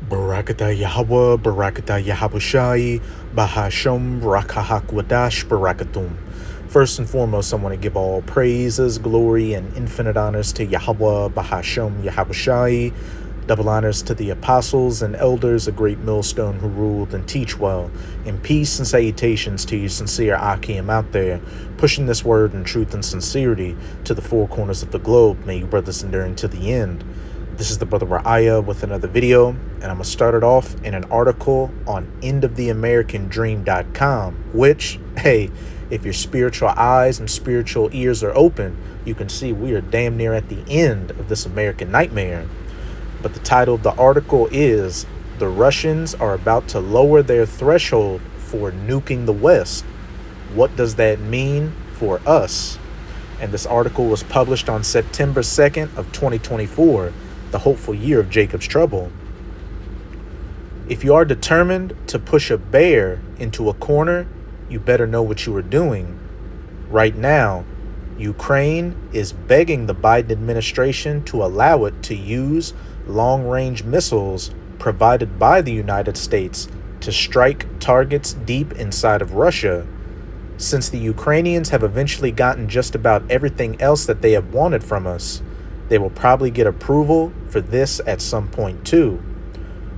Barakata Yahweh, Barakata Yahabushai, Bahasham, Rakahakwadash, Barakatum. First and foremost, I want to give all praises, glory, and infinite honors to Yahweh, Bahasham, Yahabushai. Double honors to the apostles and elders, a great millstone who ruled and teach well. And peace and salutations to you sincere Akim out there, pushing this word in truth and sincerity to the four corners of the globe. May you brothers endure until the end. This is the brother Ra'aya with another video, and I'm going to start it off in an article on endoftheamericandream.com, which, hey, if your spiritual eyes and spiritual ears are open, you can see we are damn near at the end of this American nightmare. But the title of the article is, "The Russians are about to lower their threshold for nuking the West. What does that mean for us?" And this article was published on September 2nd of 2024, the hopeful year of Jacob's trouble. If you are determined to push a bear into a corner, you better know what you are doing. Right now, Ukraine is begging the Biden administration to allow it to use long-range missiles provided by the United States to strike targets deep inside of Russia. Since the Ukrainians have eventually gotten just about everything else that they have wanted from us, they will probably get approval for this at some point too.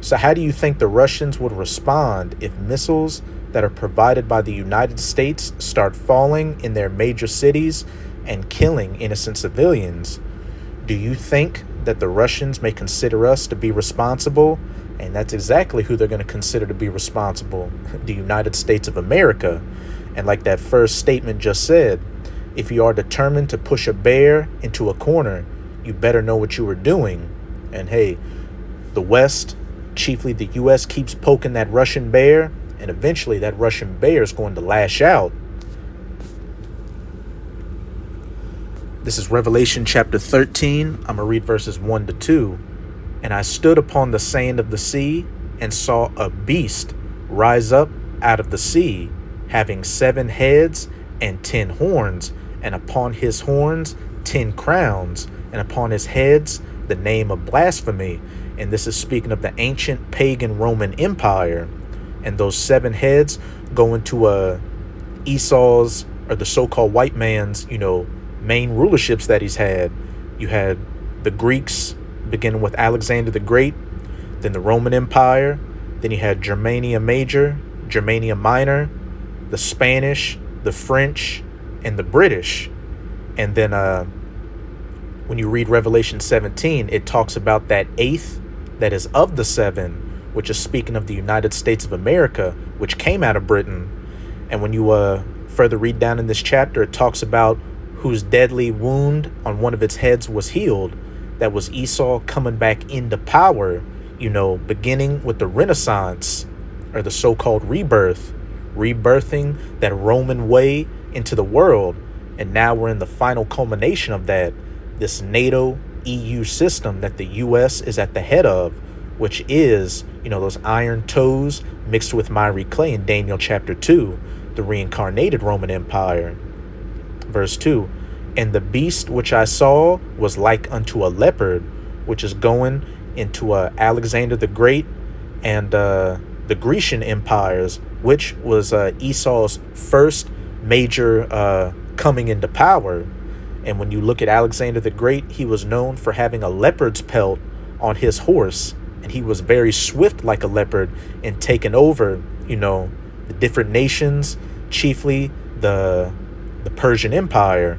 So how do you think the Russians would respond if missiles that are provided by the United States start falling in their major cities and killing innocent civilians? Do you think that the Russians may consider us to be responsible? And that's exactly who they're going to consider to be responsible, the United States of America. And like that first statement just said, if you are determined to push a bear into a corner, you better know what you are doing. And hey, the West, chiefly the US, keeps poking that Russian bear, and eventually that Russian bear is going to lash out. This is Revelation chapter 13. I'm going to read verses 1 to 2. "And I stood upon the sand of the sea and saw a beast rise up out of the sea, having 7 heads and 10 horns, and upon his horns 10 crowns, and upon his heads the name of blasphemy." And this is speaking of the ancient pagan Roman Empire. And those 7 heads go into Esau's, or the so-called white man's, main rulerships that he's had. You had the Greeks, beginning with Alexander the Great, then the Roman Empire, then you had Germania Major, Germania Minor, the Spanish, the French, and the British. And then when you read Revelation 17, it talks about that 8th that is of the 7, which is speaking of the United States of America, which came out of Britain. And when you further read down in this chapter, it talks about whose deadly wound on one of its heads was healed. That was Esau coming back into power, beginning with the Renaissance, or the so-called rebirth, rebirthing that Roman way into the world. And now we're in the final culmination of that, this NATO EU system that the US is at the head of, which is, those iron toes mixed with miry clay in Daniel chapter 2, the reincarnated Roman Empire. Verse 2, "And the beast which I saw was like unto a leopard," which is going into Alexander the Great and the Grecian empires, which was Esau's first major coming into power. And when you look at Alexander the Great, he was known for having a leopard's pelt on his horse, and he was very swift like a leopard in taking over, the different nations, chiefly the Persian Empire.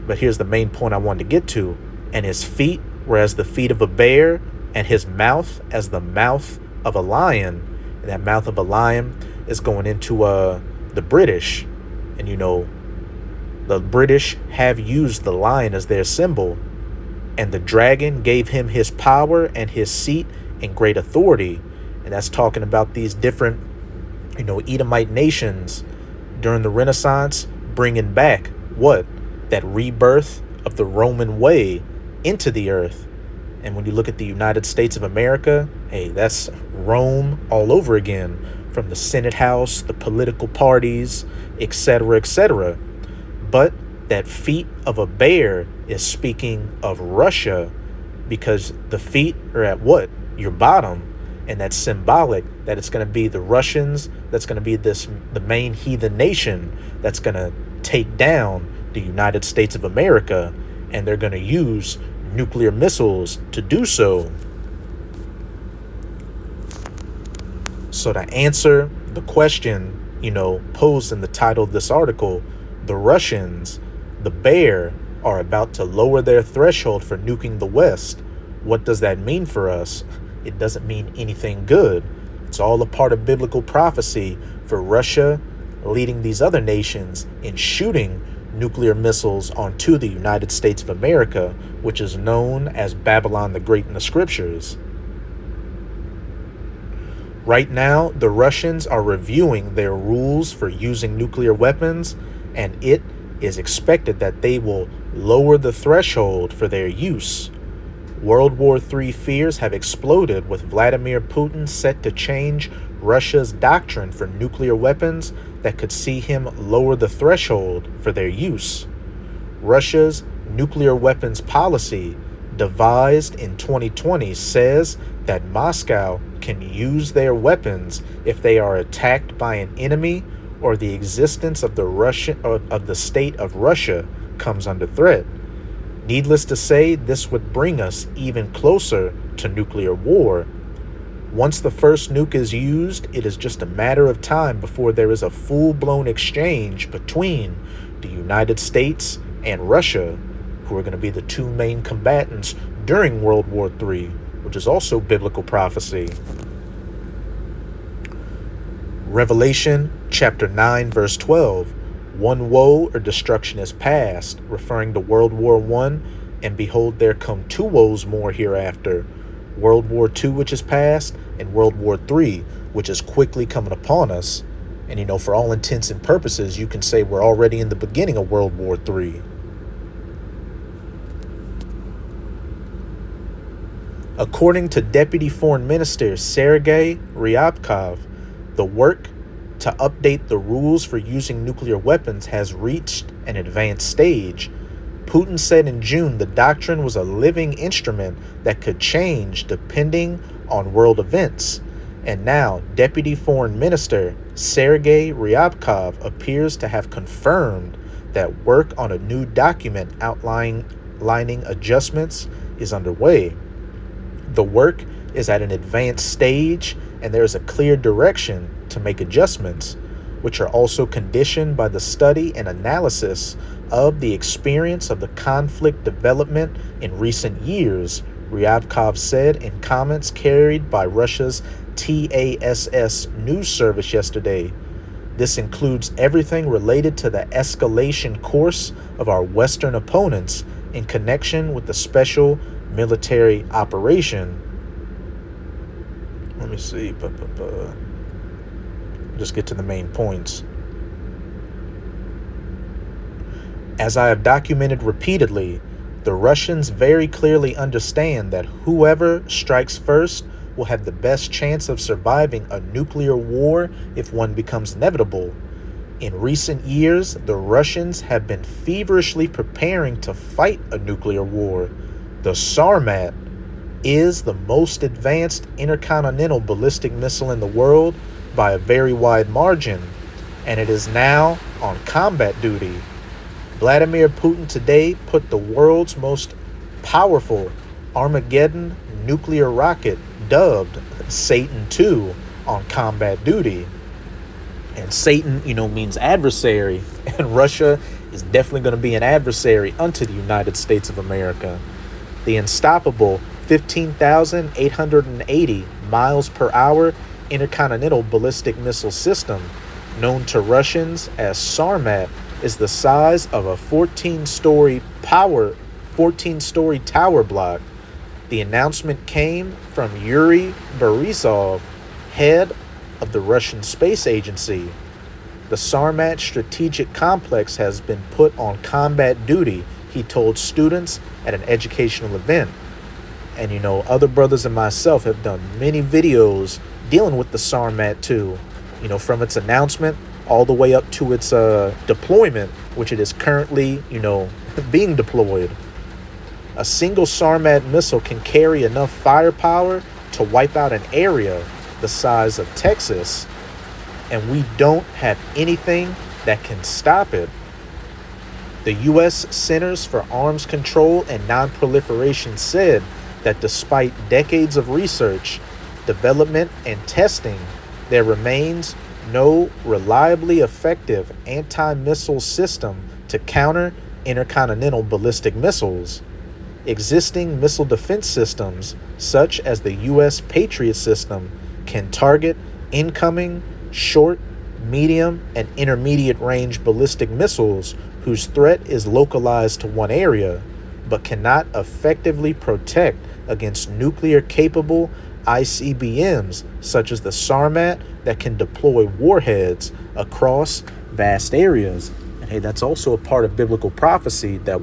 But here's the main point I wanted to get to. "And his feet were as the feet of a bear, and his mouth as the mouth of a lion." And that mouth of a lion is going into the British. And the British have used the lion as their symbol. "And the dragon gave him his power and his seat and great authority." And that's talking about these different, Edomite nations during the Renaissance, bringing back what? That rebirth of the Roman way into the earth. And when you look at the United States of America, hey, that's Rome all over again, from the Senate House, the political parties, etc., etc. But that feet of a bear is speaking of Russia, because the feet are at what? Your bottom. And that's symbolic that it's going to be the Russians, that's going to be the main heathen nation that's going to take down the United States of America, and they're going to use nuclear missiles to do so. So to answer the question, posed in the title of this article, the Russians, the bear, are about to lower their threshold for nuking the West. What does that mean for us? It doesn't mean anything good. It's all a part of biblical prophecy for Russia leading these other nations in shooting nuclear missiles onto the United States of America, which is known as Babylon the Great in the scriptures. Right now, the Russians are reviewing their rules for using nuclear weapons, and it is expected that they will lower the threshold for their use. World War III fears have exploded, with Vladimir Putin set to change Russia's doctrine for nuclear weapons that could see him lower the threshold for their use. Russia's nuclear weapons policy, devised in 2020, says that Moscow can use their weapons if they are attacked by an enemy or the existence of the state of Russia comes under threat. Needless to say, this would bring us even closer to nuclear war. Once the first nuke is used, it is just a matter of time before there is a full-blown exchange between the United States and Russia, who are going to be the two main combatants during World War III, which is also biblical prophecy. Revelation chapter 9, verse 12. One woe or destruction is past, referring to World War I, and behold, there come two woes more hereafter. World War II, which is past, and World War III, which is quickly coming upon us. And for all intents and purposes, you can say we're already in the beginning of World War III. According to Deputy Foreign Minister Sergei Ryabkov, the work to update the rules for using nuclear weapons has reached an advanced stage. Putin said in June the doctrine was a living instrument that could change depending on world events. And now, Deputy Foreign Minister Sergei Ryabkov appears to have confirmed that work on a new document outlining adjustments is underway. The work is at an advanced stage, and there is a clear direction to make adjustments, which are also conditioned by the study and analysis of the experience of the conflict development in recent years, Ryabkov said in comments carried by Russia's TASS news service yesterday. This includes everything related to the escalation course of our Western opponents in connection with the special military operation. Let me see. Just get to the main points. As I have documented repeatedly, the Russians very clearly understand that whoever strikes first will have the best chance of surviving a nuclear war if one becomes inevitable. In recent years, the Russians have been feverishly preparing to fight a nuclear war. The Sarmat is the most advanced intercontinental ballistic missile in the world by a very wide margin, and it is now on combat duty. Vladimir Putin today put the world's most powerful Armageddon nuclear rocket, dubbed Satan II, on combat duty. And Satan, means adversary, and Russia is definitely going to be an adversary unto the United States of America. The unstoppable 15,880 miles per hour intercontinental ballistic missile system, known to Russians as Sarmat, is the size of a 14-story tower block. The announcement came from Yuri Borisov, head of the Russian Space Agency. The Sarmat strategic complex has been put on combat duty, he told students at an educational event. And other brothers and myself have done many videos dealing with the Sarmat 2, from its announcement all the way up to its deployment, which it is currently, being deployed. A single Sarmat missile can carry enough firepower to wipe out an area the size of Texas, and we don't have anything that can stop it. The U.S. Centers for Arms Control and Non-Proliferation said that despite decades of research, development, and testing, there remains no reliably effective anti-missile system to counter intercontinental ballistic missiles. Existing missile defense systems, such as the U.S. Patriot system, can target incoming short, medium, and intermediate range ballistic missiles whose threat is localized to one area, but cannot effectively protect against nuclear-capable ICBMs such as the Sarmat that can deploy warheads across vast areas. And hey, that's also a part of biblical prophecy that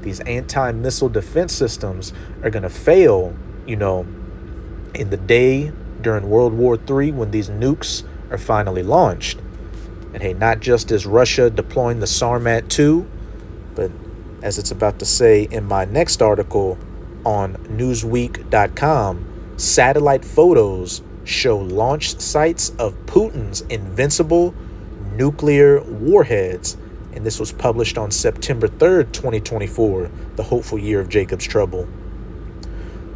these anti-missile defense systems are going to fail, in the day during World War III when these nukes are finally launched. And hey, not just is Russia deploying the Sarmat 2, but as it's about to say in my next article on Newsweek.com, satellite photos show launch sites of Putin's invincible nuclear warheads. And this was published on September 3rd, 2024, the hopeful year of Jacob's trouble.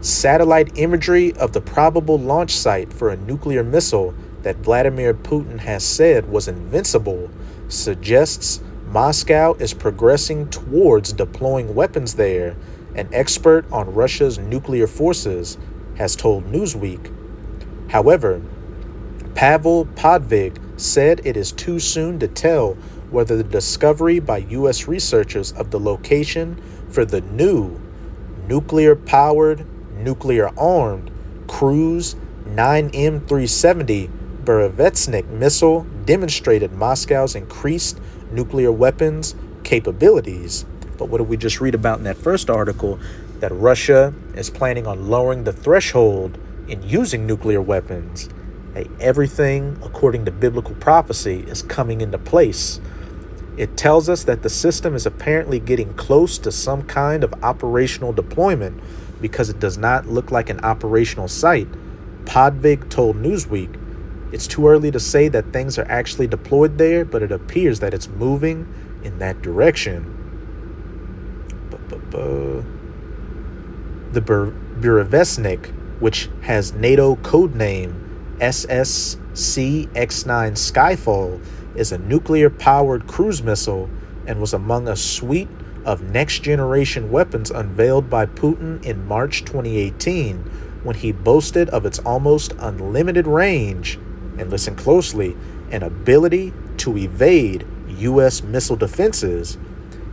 Satellite imagery of the probable launch site for a nuclear missile that Vladimir Putin has said was invincible suggests Moscow is progressing towards deploying weapons there, an expert on Russia's nuclear forces has told Newsweek. However, Pavel Podvig said it is too soon to tell whether the discovery by U.S. researchers of the location for the new nuclear-powered, nuclear-armed cruise 9M370 Burevestnik missile demonstrated Moscow's increased nuclear weapons capabilities. But what did we just read about in that first article? That Russia is planning on lowering the threshold in using nuclear weapons. Hey, everything, according to biblical prophecy, is coming into place. It tells us that the system is apparently getting close to some kind of operational deployment because it does not look like an operational site. Podvig told Newsweek, "It's too early to say that things are actually deployed there, but it appears that it's moving in that direction." The Burevestnik, which has NATO codename SSC-X9 Skyfall, is a nuclear-powered cruise missile and was among a suite of next-generation weapons unveiled by Putin in March 2018 when he boasted of its almost unlimited range, and listen closely, an ability to evade U.S. missile defenses.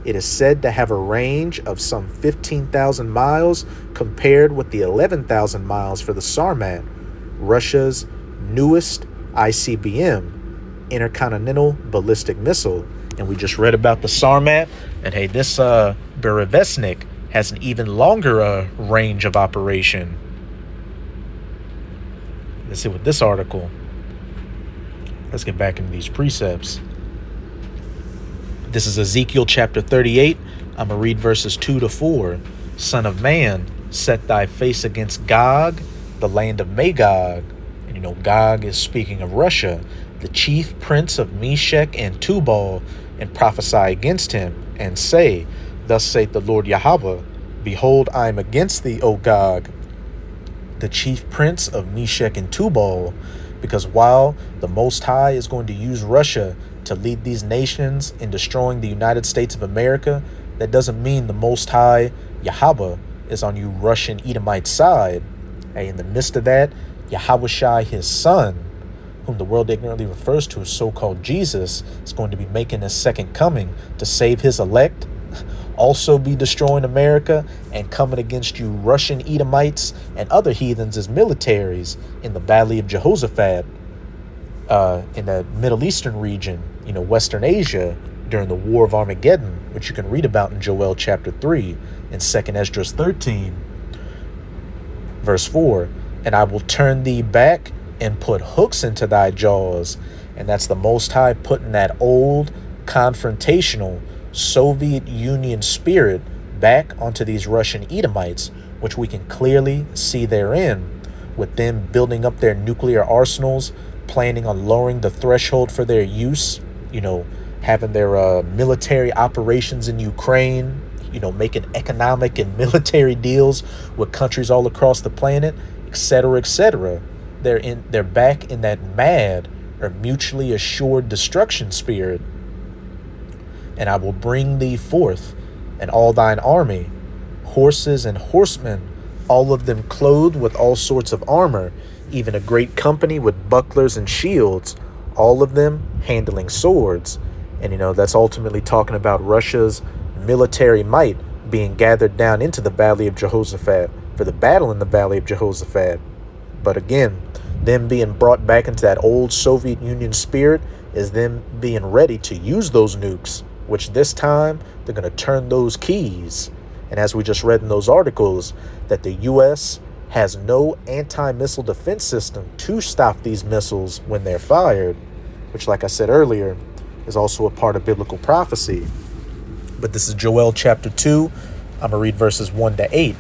It is said to have a range of some 15,000 miles compared with the 11,000 miles for the Sarmat, Russia's newest ICBM, intercontinental ballistic missile. And we just read about the Sarmat, and hey, this Burevestnik has an even longer range of operation. Let's see what this article. Let's get back into these precepts. This is Ezekiel chapter 38. I'm going to read verses 2 to 4. Son of man, set thy face against Gog, the land of Magog. And Gog is speaking of Russia, the chief prince of Meshech and Tubal, and prophesy against him, and say, Thus saith the Lord Yahweh, Behold, I am against thee, O Gog, the chief prince of Meshech and Tubal, because while the Most High is going to use Russia to lead these nations in destroying the United States of America, that doesn't mean the Most High, Yahweh, is on you Russian Edomite side. Hey, in the midst of that, Yahushua, his son, whom the world ignorantly refers to as so-called Jesus, is going to be making his second coming to save his elect, also be destroying America and coming against you Russian Edomites and other heathens as militaries in the Valley of Jehoshaphat, in the Middle Eastern region, Western Asia, during the War of Armageddon, which you can read about in Joel chapter 3 and 2 Esdras 13. Verse 4, And I will turn thee back and put hooks into thy jaws. And that's the Most High putting that old confrontational Soviet Union spirit back onto these Russian Edomites, which we can clearly see therein. with them building up their nuclear arsenals, planning on lowering the threshold for their use, having their military operations in Ukraine, making economic and military deals with countries all across the planet, etc., etc. They're back in that mad or mutually assured destruction spirit. And I will bring thee forth, and all thine army, horses and horsemen, all of them clothed with all sorts of armor, even a great company with bucklers and shields, all of them handling swords. And, that's ultimately talking about Russia's military might being gathered down into the Valley of Jehoshaphat for the battle in the Valley of Jehoshaphat. But again, them being brought back into that old Soviet Union spirit is them being ready to use those nukes, which this time they're going to turn those keys. And as we just read in those articles, that the U.S. has no anti-missile defense system to stop these missiles when they're fired, which, like I said earlier, is also a part of biblical prophecy. But this is Joel chapter 2. I'm going to read verses 1 to 8.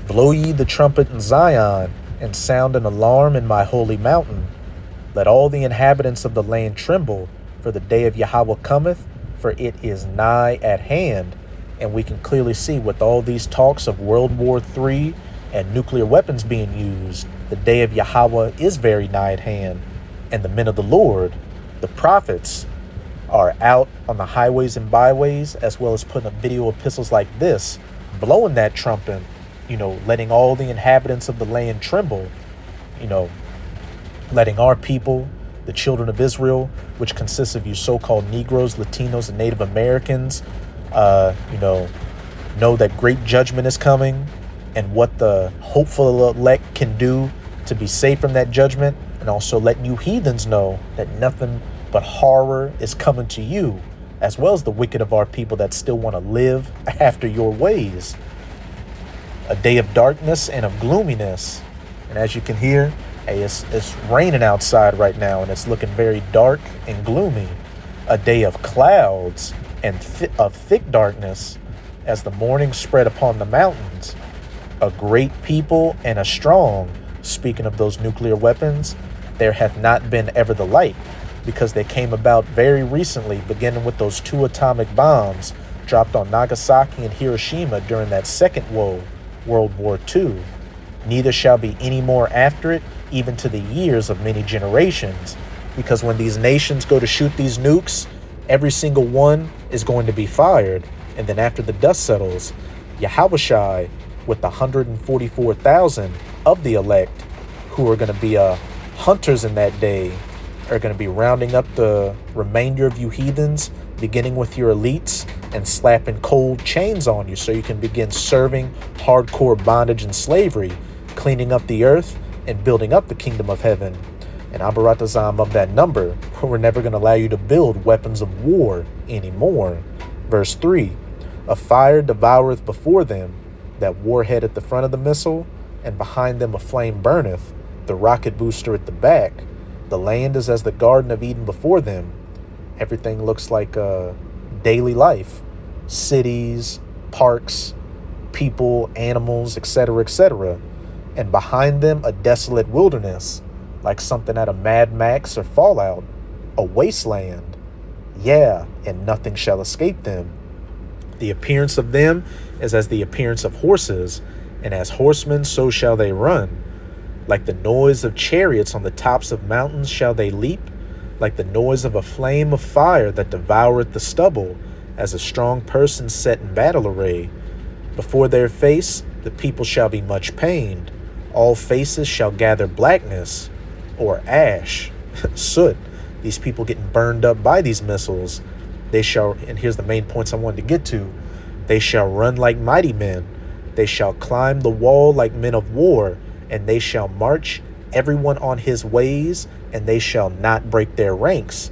Blow ye the trumpet in Zion, and sound an alarm in my holy mountain. Let all the inhabitants of the land tremble, for the day of Yahweh cometh, for it is nigh at hand. And we can clearly see with all these talks of World War III and nuclear weapons being used, the day of Yahweh is very nigh at hand. And the men of the Lord, the prophets, are out on the highways and byways, as well as putting up video epistles like this, blowing that trumpet, letting all the inhabitants of the land tremble, letting our people, the children of Israel, which consists of you so-called Negroes, Latinos, and Native Americans, know that great judgment is coming and what the hopeful elect can do to be safe from that judgment, and also letting you heathens know that nothing but horror is coming to you, as well as the wicked of our people that still want to live after your ways. A day of darkness and of gloominess. And as you can hear, it's raining outside right now, and it's looking very dark and gloomy. A day of clouds and of thick darkness, as the morning spread upon the mountains. A great people and a strong. Speaking of those nuclear weapons, there hath not been ever the like, because they came about very recently, beginning with those 2 atomic bombs dropped on Nagasaki and Hiroshima during that second World War II. Neither shall be any more after it, even to the years of many generations, because when these nations go to shoot these nukes, every single one is going to be fired. And then after the dust settles, Yahushai, with the 144,000 of the elect, who are going to be hunters in that day, are going to be rounding up the remainder of you heathens, beginning with your elites, and slapping cold chains on you so you can begin serving hardcore bondage and slavery, cleaning up the earth and building up the kingdom of heaven. And Abaratazam of that number, we're never going to allow you to build weapons of war anymore. Verse 3, a fire devoureth before them, that warhead at the front of the missile, and behind them a flame burneth, the rocket booster at the back. The land is as the Garden of Eden before them. Everything looks like daily life. Cities, parks, people, animals, etc., etc. And behind them a desolate wilderness, like something out of Mad Max or Fallout, a wasteland. Yeah, and nothing shall escape them. The appearance of them is as the appearance of horses, and as horsemen so shall they run. Like the noise of chariots on the tops of mountains shall they leap, like the noise of a flame of fire that devoureth the stubble, as a strong person set in battle array. Before their face the people shall be much pained. All faces shall gather blackness, or ash, soot. These people getting burned up by these missiles. They shall, and here's the main points I wanted to get to, they shall run like mighty men. They shall climb the wall like men of war, and they shall march everyone on his ways, and they shall not break their ranks.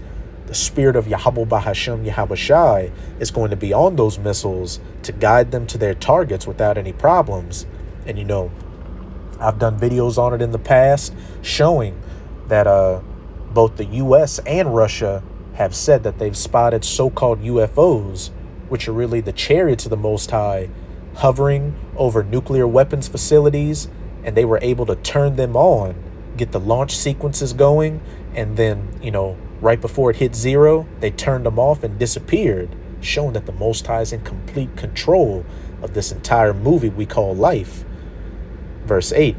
The spirit of Yahweh Bahashem Yahushai is going to be on those missiles to guide them to their targets without any problems. And I've done videos on it in the past showing that both the US and Russia have said that they've spotted so-called UFOs, which are really the chariots of the Most High, hovering over nuclear weapons facilities and they were able to turn them on, get the launch sequences going, and then, right before it hit zero, they turned them off and disappeared, showing that the Most High is in complete control of this entire movie we call life. Verse 8,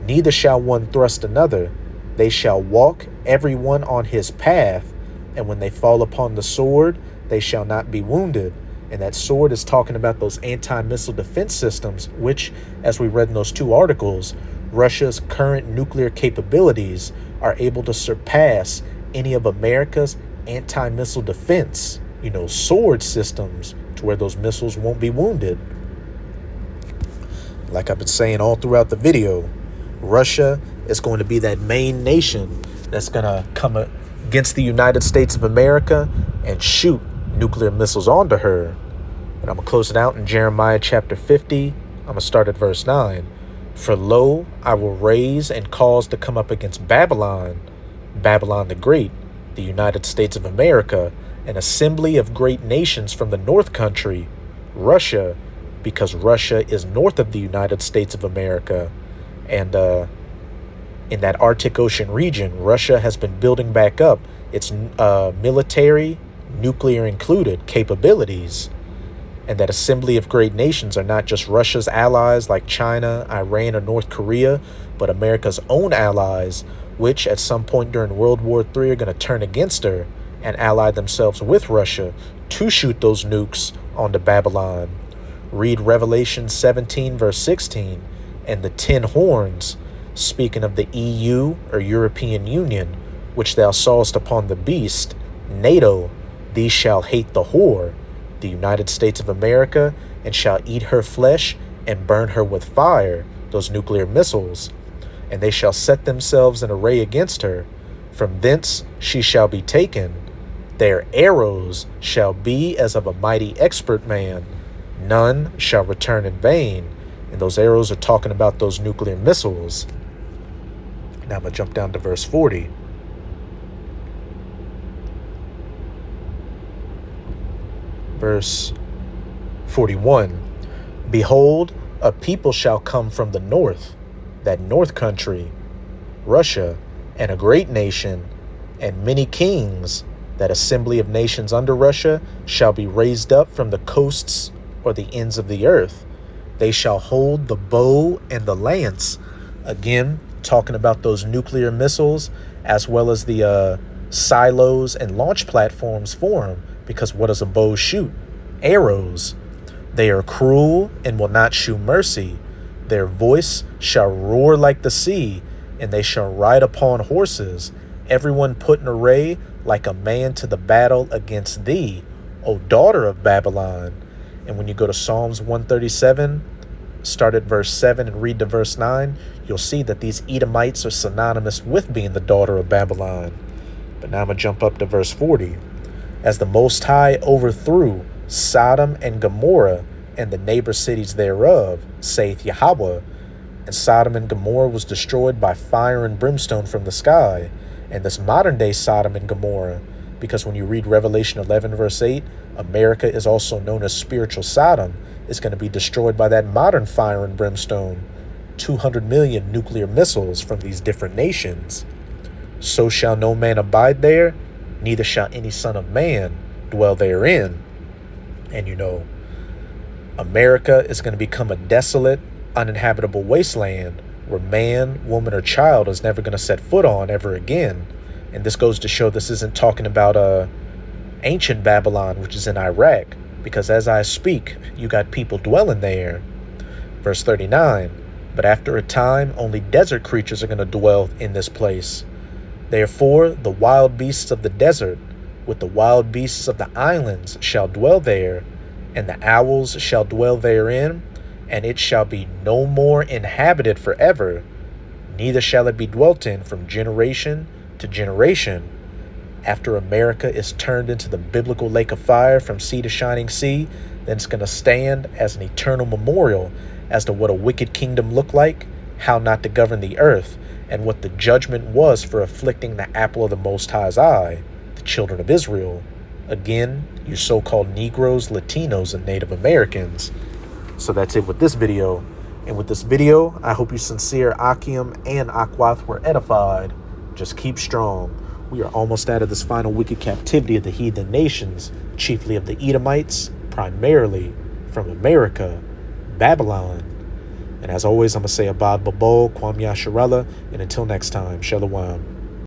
neither shall one thrust another. They shall walk every one on his path, and when they fall upon the sword, they shall not be wounded. And that sword is talking about those anti-missile defense systems, which, as we read in those two articles, Russia's current nuclear capabilities are able to surpass any of America's anti-missile defense, sword systems, to where those missiles won't be wounded. Like I've been saying all throughout the video, Russia is going to be that main nation that's going to come against the United States of America and shoot nuclear missiles onto her. And I'm going to close it out in Jeremiah chapter 50. I'm going to start at verse 9. For lo, I will raise and cause to come up against Babylon, Babylon the Great, the United States of America, an assembly of great nations from the north country, Russia, because Russia is north of the United States of America. And in that Arctic Ocean region, Russia has been building back up its military, nuclear included, capabilities. And that assembly of great nations are not just Russia's allies like China, Iran, or North Korea, but America's own allies, which at some point during World War III are going to turn against her and ally themselves with Russia to shoot those nukes onto Babylon. Read Revelation 17, verse 16, and the 10 horns, speaking of the EU, or European Union, which thou sawest upon the beast, NATO, these shall hate the whore, the United States of America, and shall eat her flesh and burn her with fire, those nuclear missiles. And they shall set themselves in array against her. From thence she shall be taken. Their arrows shall be as of a mighty expert man. None shall return in vain. And those arrows are talking about those nuclear missiles. Now I'm going to jump down to verse 40. Verse 41. Behold, a people shall come from the north, that north country, Russia, and a great nation, and many kings, that assembly of nations under Russia, shall be raised up from the coasts or the ends of the earth. They shall hold the bow and the lance. Again, talking about those nuclear missiles, as well as the silos and launch platforms for them. Because what does a bow shoot? Arrows. They are cruel and will not shew mercy. Their voice shall roar like the sea, and they shall ride upon horses, everyone put in array like a man to the battle against thee, O daughter of Babylon. And when you go to Psalms 137, start at verse 7 and read to verse 9, you'll see that these Edomites are synonymous with being the daughter of Babylon. But now I'm going to jump up to verse 40. As the Most High overthrew Sodom and Gomorrah and the neighbor cities thereof, saith Yahweh, and Sodom and Gomorrah was destroyed by fire and brimstone from the sky, and this modern day Sodom and Gomorrah, because when you read Revelation 11 verse 8, America is also known as spiritual Sodom, is going to be destroyed by that modern fire and brimstone, 200 million nuclear missiles from these different nations. So shall no man abide there, neither shall any son of man dwell therein. And America is going to become a desolate, uninhabitable wasteland where man, woman, or child is never going to set foot on ever again. And this goes to show this isn't talking about ancient Babylon, which is in Iraq, because as I speak, you got people dwelling there. Verse 39, but after a time, only desert creatures are going to dwell in this place. Therefore, the wild beasts of the desert, with the wild beasts of the islands, shall dwell there, and the owls shall dwell therein, and it shall be no more inhabited forever, neither shall it be dwelt in from generation to generation. After America is turned into the biblical lake of fire from sea to shining sea, then it's going to stand as an eternal memorial as to what a wicked kingdom looked like, how not to govern the earth, and what the judgment was for afflicting the apple of the Most High's eye, the children of Israel. Again, you so-called Negroes, Latinos, and Native Americans. So that's it with this video. And with this video, I hope you sincere Akim and Akwath were edified. Just keep strong. We are almost out of this final wicked captivity of the heathen nations, chiefly of the Edomites, primarily from America, Babylon. And as always, I'm going to say Abad Babol, Kwam Yasharella, and until next time, Shalom.